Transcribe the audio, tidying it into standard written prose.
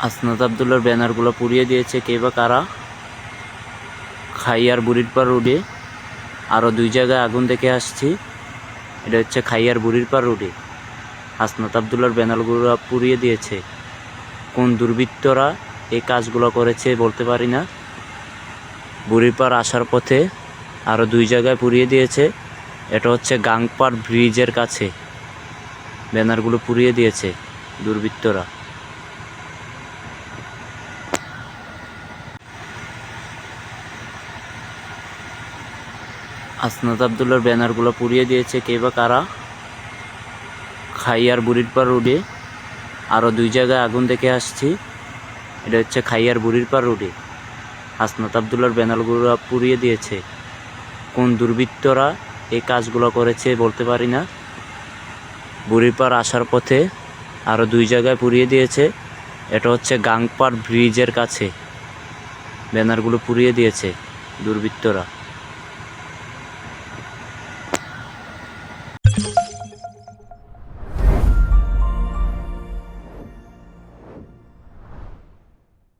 হাসনাত আবদুল্লার ব্যানারগুলো পুড়িয়ে দিয়েছে কে বা কারা? খাইয়ার বুড়িরপাড় রোডে আরও 2 জায়গায় আগুন দেখে আসছি। এটা হচ্ছে খাইয়ার বুড়িরপাড় রোডে হাসনাত আবদুল্লার ব্যানারগুলো পুড়িয়ে দিয়েছে। কোন দুর্বৃত্তরা এই কাজগুলো করেছে বলতে পারি না। বুড়িরপাড় আসার পথে আরও 2 জায়গায় পুড়িয়ে দিয়েছে। এটা হচ্ছে গাংপাড় ব্রিজের কাছে ব্যানারগুলো পুড়িয়ে দিয়েছে দুর্বৃত্তরা। হাসনাত আবদুল্লার ব্যানারগুলো পুড়িয়ে দিয়েছে কে বা কারা? খাইয়ার বুড়িরপাড় রোডে আরও 2 জায়গায় আগুন দেখে আসছি। এটা হচ্ছে খাইয়ার বুড়িরপাড় রোডে হাসনাত আবদুল্লার ব্যানারগুলো পুড়িয়ে দিয়েছে। কোন দুর্বৃত্তরা এই কাজগুলো করেছে বলতে পারি না। বুড়িরপাড় আসার পথে আরও 2 জায়গায় পুড়িয়ে দিয়েছে। এটা হচ্ছে গাংপাড় ব্রিজের কাছে ব্যানারগুলো পুড়িয়ে দিয়েছে দুর্বৃত্তরা।